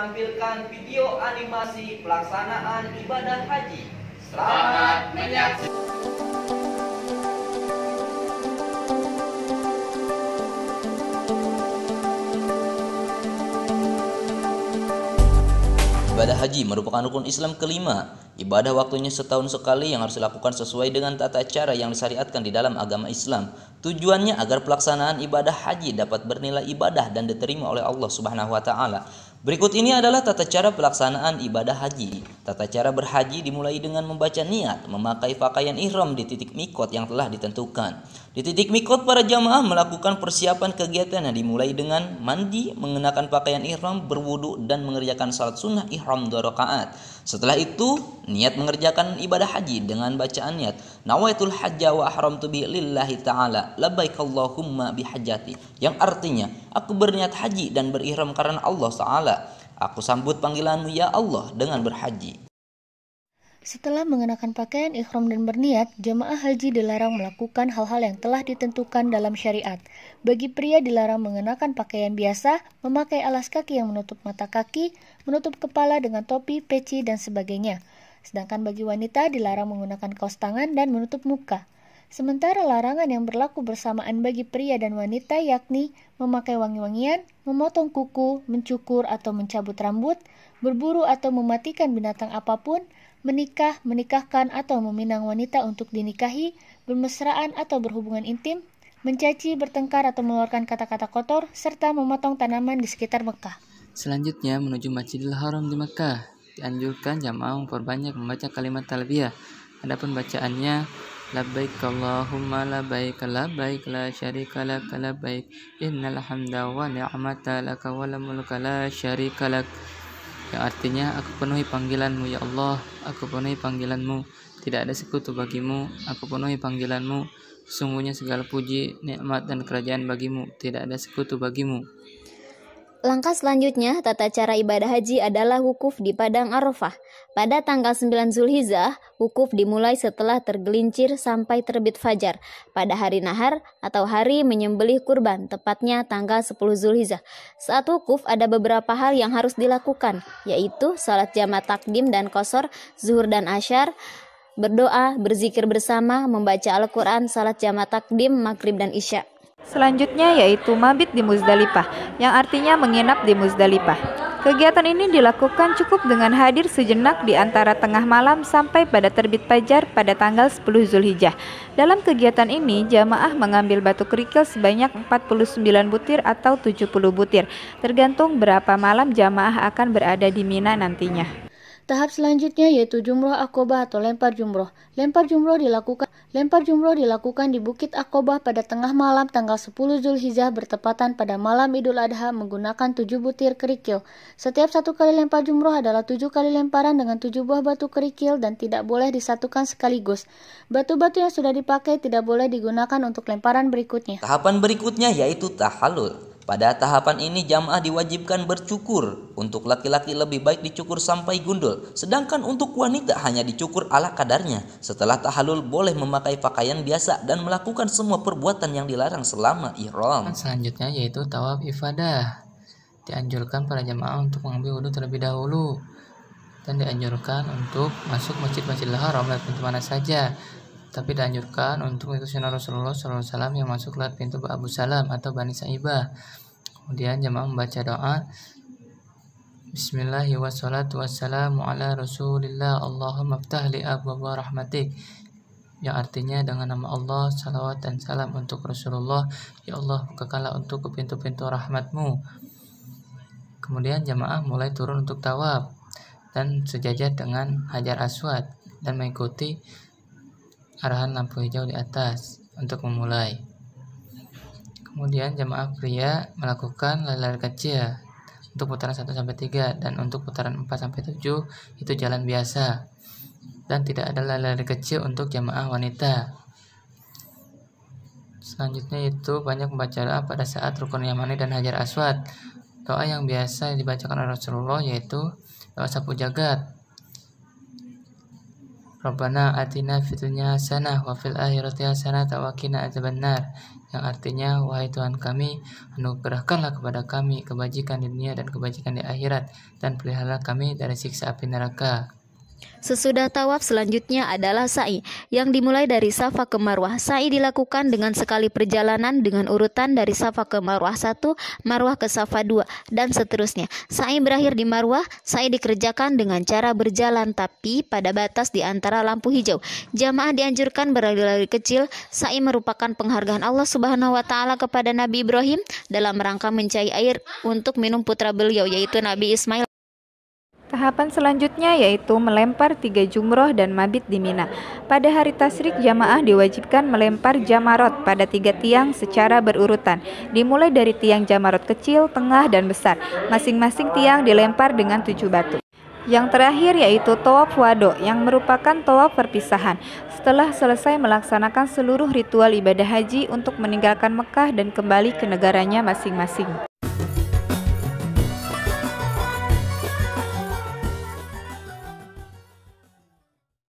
menampilkan video animasi pelaksanaan ibadah haji. Selamat menyaksikan. Ibadah haji merupakan rukun Islam kelima. Ibadah waktunya setahun sekali yang harus dilakukan sesuai dengan tata cara yang disyariatkan di dalam agama Islam. Tujuannya agar pelaksanaan ibadah haji dapat bernilai ibadah dan diterima oleh Allah Subhanahu wa taala. Berikut ini adalah tata cara pelaksanaan ibadah haji. Tata cara berhaji dimulai dengan membaca niat, memakai pakaian ihram di titik mikot yang telah ditentukan. Di titik mikot, para jamaah melakukan persiapan kegiatan yang dimulai dengan mandi, mengenakan pakaian ihram, berwudu, dan mengerjakan salat sunnah ihram 2 rakaat. Setelah itu, niat mengerjakan ibadah haji dengan bacaan niat, nawaitul hajja wa ahramtu bi lillahi ta'ala, labbaik Allahumma bihajjati, yang artinya, aku berniat haji dan berihram karena Allah Ta'ala. Aku sambut panggilanmu ya Allah dengan berhaji. Setelah mengenakan pakaian ihram dan berniat, jemaah haji dilarang melakukan hal-hal yang telah ditentukan dalam syariat. Bagi pria dilarang mengenakan pakaian biasa, memakai alas kaki yang menutup mata kaki, menutup kepala dengan topi, peci, dan sebagainya. Sedangkan bagi wanita dilarang menggunakan kaos tangan dan menutup muka. Sementara larangan yang berlaku bersamaan bagi pria dan wanita yakni memakai wangi-wangian, memotong kuku, mencukur atau mencabut rambut, berburu atau mematikan binatang apapun, menikah, menikahkan atau meminang wanita untuk dinikahi, bermesraan atau berhubungan intim, mencaci, bertengkar atau mengeluarkan kata-kata kotor, serta memotong tanaman di sekitar Mekah. Selanjutnya menuju Masjidil Haram di Mekah. Dianjurkan jamaah memperbanyak membaca kalimat talbiyah. Adapun bacaannya labbaik Allahumma labbaik labbaik la syarika lak labbaik innal hamda wa ni'mata laka wal mulka la syarika lak, yang artinya aku penuhi panggilanmu ya Allah, aku penuhi panggilanmu, tidak ada sekutu bagimu, aku penuhi panggilanmu, sungguhnya segala puji, nikmat dan kerajaan bagimu, tidak ada sekutu bagimu. Langkah selanjutnya, tata cara ibadah haji adalah wukuf di Padang Arafah. Pada tanggal 9 Zulhijjah, wukuf dimulai setelah tergelincir sampai terbit fajar. Pada hari nahar atau hari menyembelih kurban, tepatnya tanggal 10 Zulhijjah. Saat wukuf ada beberapa hal yang harus dilakukan, yaitu salat jamaah takdim dan qashar, zuhur dan asyar, berdoa, berzikir bersama, membaca Al-Quran, salat jamaah takdim, maghrib dan isya. Selanjutnya yaitu mabit di Muzdalifah, yang artinya menginap di Muzdalifah. Kegiatan ini dilakukan cukup dengan hadir sejenak di antara tengah malam sampai pada terbit fajar pada tanggal 10 Zulhijjah. Dalam kegiatan ini, jamaah mengambil batu kerikil sebanyak 49 butir atau 70 butir, tergantung berapa malam jamaah akan berada di Mina nantinya. Tahap selanjutnya yaitu jumroh Aqobah atau lempar jumroh. Lempar jumroh dilakukan di Bukit Aqobah pada tengah malam tanggal 10 Zulhijjah bertepatan pada malam Idul Adha menggunakan 7 butir kerikil. Setiap satu kali lempar jumroh adalah 7 kali lemparan dengan 7 buah batu kerikil dan tidak boleh disatukan sekaligus. Batu-batu yang sudah dipakai tidak boleh digunakan untuk lemparan berikutnya. Tahapan berikutnya yaitu tahallul. Pada tahapan ini jamaah diwajibkan bercukur. Untuk laki-laki lebih baik dicukur sampai gundul, sedangkan untuk wanita hanya dicukur ala kadarnya. Setelah tahallul boleh memakai pakaian biasa dan melakukan semua perbuatan yang dilarang selama ihram. Selanjutnya yaitu tawaf ifadah. Dianjurkan para jamaah untuk mengambil wudhu terlebih dahulu dan dianjurkan untuk masuk Masjidil Haram lewat pintu mana saja. Tapi dianjurkan untuk mengikuti sunnah Rasulullah SAW yang masuk lewat pintu Abu Salam atau Bani Sa'ibah. Kemudian jamaah membaca doa Bismillahirrahmanirrahim wassalatu wassalamu ala rasulillah Allahumma ftah li abwaaba rahmatik, yang artinya dengan nama Allah, salawat dan salam untuk Rasulullah, ya Allah bukakanlah untuk pintu-pintu rahmatmu. Kemudian jamaah mulai turun untuk tawaf dan sejajar dengan Hajar Aswad dan mengikuti arahan lampu hijau di atas untuk memulai. Kemudian jamaah pria melakukan lari-lari kecil untuk putaran 1-3 dan untuk putaran 4-7 itu jalan biasa. Dan tidak ada lari-lari kecil untuk jamaah wanita. Selanjutnya itu banyak membaca doa pada saat Rukun Yamani dan Hajar Aswad. Doa yang biasa dibacakan oleh Rasulullah yaitu doa sapu jagat. Rabbana atina fid dunya hasanah wa fil akhirati hasanah wa qina adzabannar, yang artinya wahai Tuhan kami, anugerahkanlah kepada kami kebajikan di dunia dan kebajikan di akhirat, dan peliharalah kami dari siksa api neraka. Sesudah tawaf selanjutnya adalah sa'i yang dimulai dari Safa ke Marwah. Sa'i dilakukan dengan sekali perjalanan dengan urutan dari Safa ke Marwah 1, Marwah ke Safa 2, dan seterusnya. Sa'i berakhir di Marwah. Sa'i dikerjakan dengan cara berjalan tapi pada batas di antara lampu hijau. Jamaah dianjurkan berlari-lari kecil. Sa'i merupakan penghargaan Allah Subhanahu wa taala kepada Nabi Ibrahim dalam rangka mencari air untuk minum putra beliau yaitu Nabi Ismail. Tahapan selanjutnya yaitu melempar 3 jumroh dan mabit di Mina. Pada hari tasyrik, jamaah diwajibkan melempar jamarot pada 3 tiang secara berurutan, dimulai dari tiang jamarot kecil, tengah, dan besar. Masing-masing tiang dilempar dengan 7 batu. Yang terakhir yaitu tawaf wado yang merupakan tawaf perpisahan. Setelah selesai melaksanakan seluruh ritual ibadah haji untuk meninggalkan Mekah dan kembali ke negaranya masing-masing.